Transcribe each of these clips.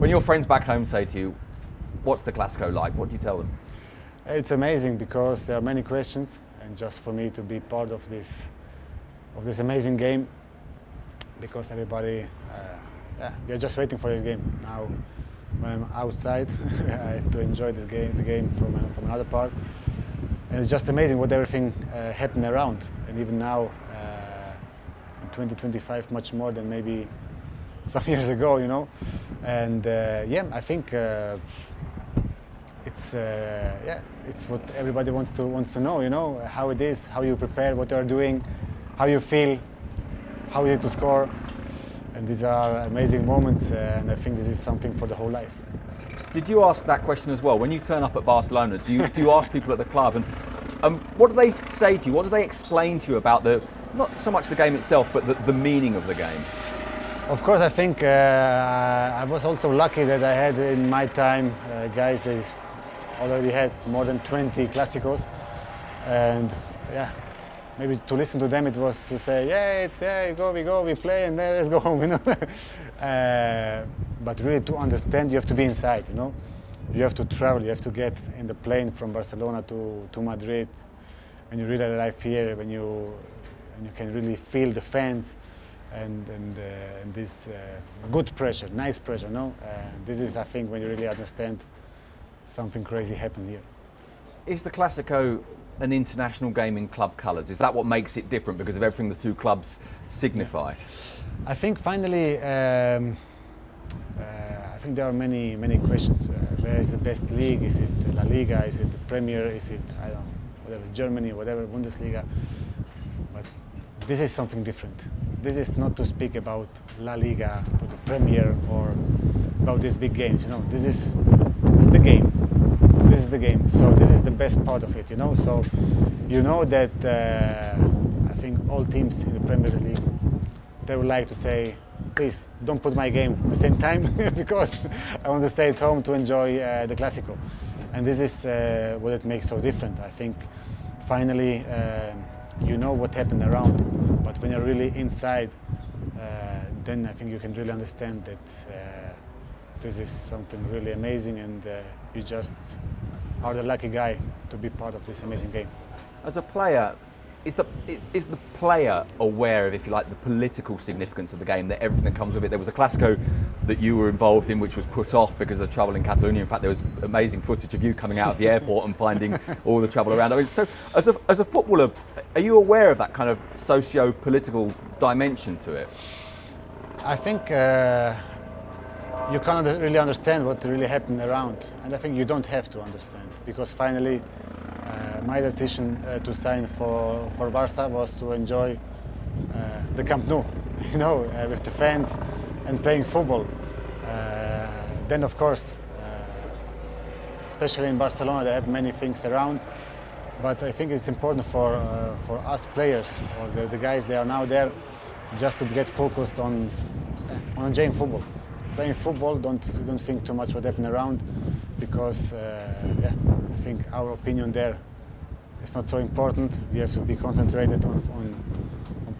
When your friends back home say to you, what's the Classico like? What do you tell them? It's amazing because there are many questions, and just for me to be part of this amazing game, because everybody, we are just waiting for this game. Now, when I'm outside, I have to enjoy the game from another part, and it's just amazing what everything happened around, and even now, in 2025, much more than maybe some years ago, you know, and I think. It's what everybody wants to know, you know, how it is, how you prepare, what you are doing, how you feel, how is it to score, and these are amazing moments, and I think this is something for the whole life. Did you ask that question as well? When you turn up at Barcelona, do you ask people at the club, and what do they say to you? What do they explain to you about not so much the game itself, but the meaning of the game? Of course, I think I was also lucky that I had in my time guys that already had more than 20 Clásicos, and maybe to listen to them it was to say, we play and then let's go home, you know. But really to understand, you have to be inside, you know. You have to travel, you have to get in the plane from Barcelona to Madrid. When you really arrive here, when you can really feel the fans. And this good pressure, nice pressure, no? This is, I think, when you really understand something crazy happened here. Is the Classico an international game in club colours? Is that what makes it different because of everything the two clubs signify? I think finally, I think there are many questions. Where is the best league? Is it La Liga? Is it the Premier? Is it, I don't know, whatever, Germany, whatever, Bundesliga? But this is something different. This is not to speak about La Liga or the Premier or about these big games, you know. This is the game. This is the game. So this is the best part of it, you know. So you know that I think all teams in the Premier League, they would like to say, please don't put my game at the same time because I want to stay at home to enjoy the Classico. And this is what it makes so different. I think finally you know what happened around, but when you're really inside, then I think you can really understand that this is something really amazing, and you just are the lucky guy to be part of this amazing game. As a player, is the player aware of, if you like, the political significance of the game, that everything that comes with it? There was a Classico that you were involved in which was put off because of trouble in Catalonia. In fact, there was amazing footage of you coming out of the airport and finding all the trouble around. I mean, so as a footballer, are you aware of that kind of socio-political dimension to it? I think you can't really understand what really happened around, and I think you don't have to understand, because finally my decision to sign for Barca was to enjoy the Camp Nou, you know, with the fans and playing football. Then, of course, especially in Barcelona, they have many things around. But I think it's important for us players, or the guys that are now there, just to get focused on enjoying football. Playing football, don't think too much what happened around, because I think our opinion there is not so important. We have to be concentrated on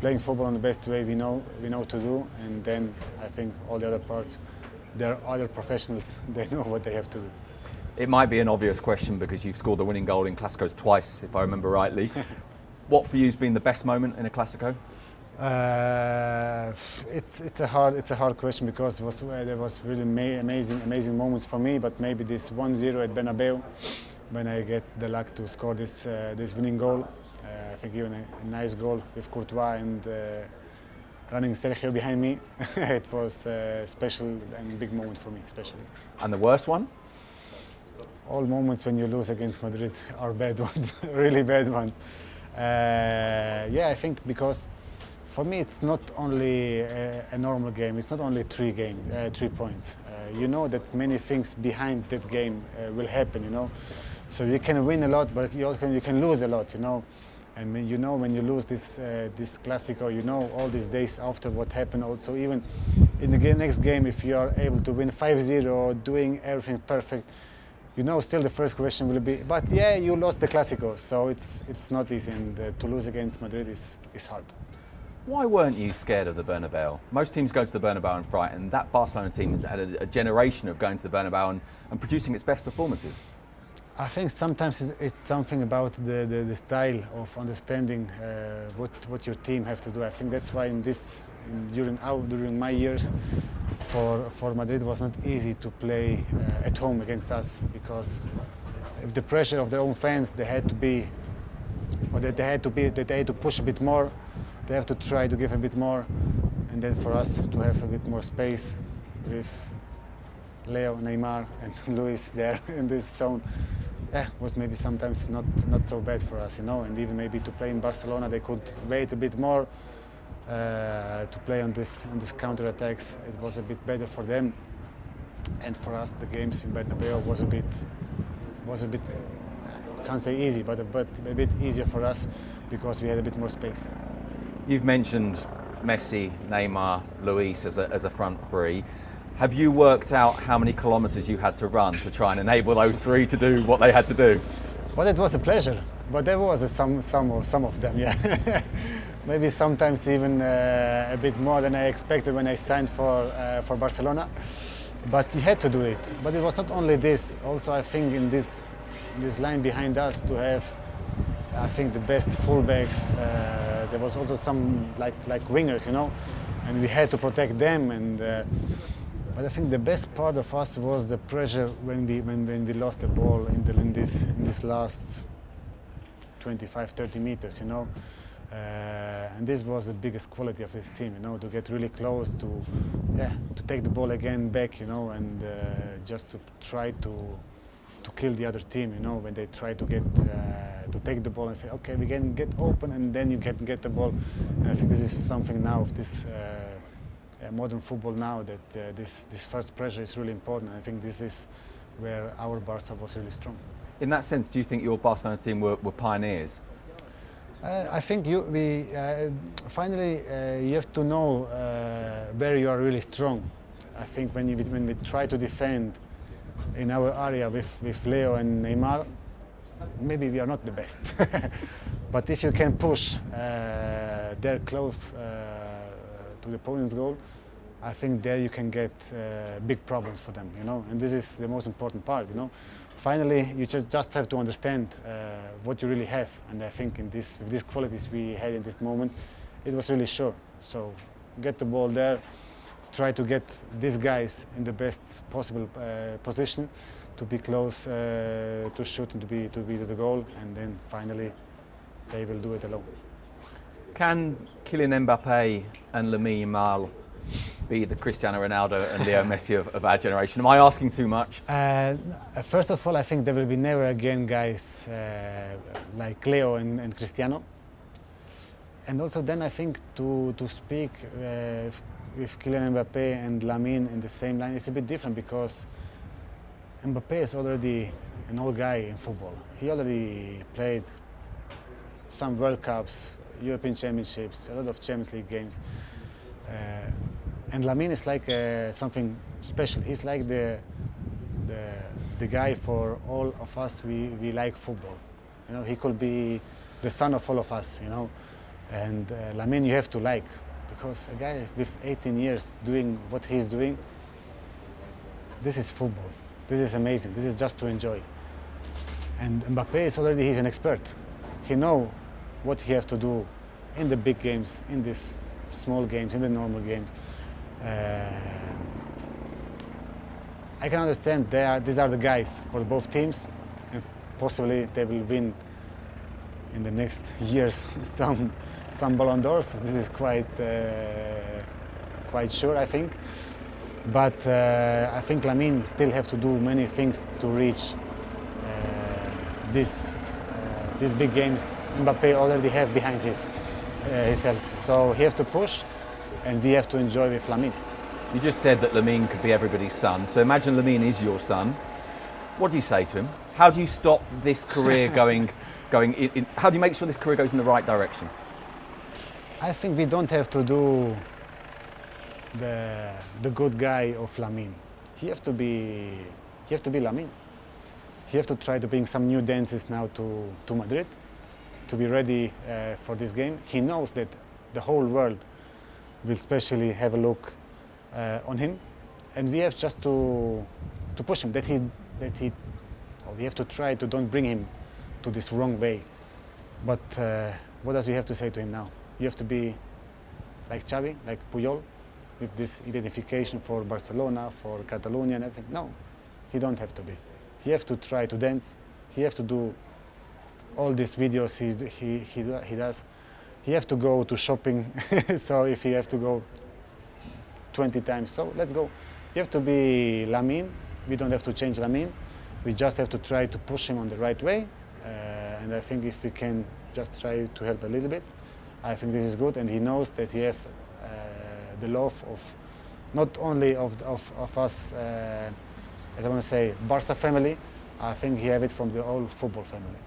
playing football in the best way we know to do, and then I think all the other parts, there are other professionals. They know what they have to do. It might be an obvious question because you've scored the winning goal in Clásicos twice, if I remember rightly. What for you has been the best moment in a Classico? It's a hard question, because there was really amazing moments for me. But maybe this 1-0 at Bernabeu, when I get the luck to score this winning goal. I think even a nice goal with Courtois and running Sergio behind me. It was a special and big moment for me, especially. And the worst one? All moments when you lose against Madrid are bad ones, really bad ones. I think because for me it's not only a normal game, it's not only 3 points. You know that many things behind that game will happen, you know. So you can win a lot, but you can lose a lot, you know. And when you lose this Classico, you know all these days after what happened. Also, even in the next game, if you are able to win 5-0, doing everything perfect, you know, still the first question will be, but yeah, you lost the Classico, so it's not easy, and to lose against Madrid is hard. Why weren't you scared of the Bernabeu? Most teams go to the Bernabeu and fright, and that Barcelona team has had a generation of going to the Bernabeu and producing its best performances. I think sometimes it's something about the style of understanding what your team have to do. I think that's why during my years for Madrid it was not easy to play at home against us, because if the pressure of their own fans, they had to push a bit more. They have to try to give a bit more, and then for us to have a bit more space with Leo, Neymar and Luis there in this zone, was maybe sometimes not so bad for us, and even maybe to play in Barcelona they could wait a bit more to play on this counter attacks. It was a bit better for them, and for us the games in Bernabeu was a bit I can't say easy, but a bit easier for us because we had a bit more space. You've mentioned Messi, Neymar, Luis as a front three. Have you worked out how many kilometres you had to run to try and enable those three to do what they had to do? Well, it was a pleasure, but there was some of them, yeah. Maybe sometimes even a bit more than I expected when I signed for Barcelona. But you had to do it. But it was not only this. Also, I think in this line behind us to have, I think, the best fullbacks. There was also some like wingers, and we had to protect them. And but I think the best part of us was the pressure when we lost the ball in this last 25-30 meters, and this was the biggest quality of this team, to get really close, to take the ball again back, and just to try to kill the other team, when they try to get to take the ball and say, okay, we can get open, and then you can get the ball. And I think this is something now of this modern football now, that this first pressure is really important. I think this is where our Barca was really strong. In that sense, do you think your Barcelona team were pioneers? I think finally you have to know where you are really strong. I think when we try to defend in our area with Leo and Neymar, maybe we are not the best. But if you can push there close to the opponent's goal, I think there you can get big problems for them, and this is the most important part, Finally, you just have to understand what you really have, and I think with these qualities we had in this moment, it was really sure. So get the ball there, try to get these guys in the best possible position to be close to shoot and to be to the goal, and then finally they will do it alone. Can Kylian Mbappe and Lamine Yamal be the Cristiano Ronaldo and Leo Messi of our generation? Am I asking too much? First of all, I think there will be never again guys like Leo and Cristiano. And also then I think to speak with Kylian Mbappe and Lamine in the same line, it's a bit different, because Mbappe is already an old guy in football. He already played some World Cups, European Championships, a lot of Champions League games. And Lamine is like something special. He's like the guy for all of us. We like football. He could be the son of all of us. And Lamine you have to like, because a guy with 18 years doing what he's doing, this is football. This is amazing. This is just to enjoy. And Mbappe he's an expert. He knows what he has to do in the big games, in these small games, in the normal games. I can understand these are the guys for both teams, and possibly they will win in the next years some Ballon d'Ors. This is quite sure, I think. But I think Lamine still have to do many things to reach these big games Mbappe already have behind himself. So he have to push, and we have to enjoy with Lamine. You just said that Lamine could be everybody's son. So imagine Lamine is your son. What do you say to him? How do you stop this career going in? How do you make sure this career goes in the right direction? I think we don't have to do the good guy of Lamine. He have to be Lamine. He have to try to bring some new dances now to Madrid, to be ready for this game. He knows that the whole world will especially have a look on him, and we have just to push him. Or we have to try to don't bring him to this wrong way. But what does we have to say to him now? You have to be like Xavi, like Puyol, with this identification for Barcelona, for Catalonia and everything. No, he don't have to be. He have to try to dance. He have to do all these videos he does. He have to go to shopping. So if he have to go 20 times, so let's go. You have to be Lamine. We don't have to change Lamine. We just have to try to push him on the right way. And I think if we can just try to help a little bit, I think this is good. And he knows that he have the love of not only of us, as I want to say, Barca family. I think he have it from the whole football family.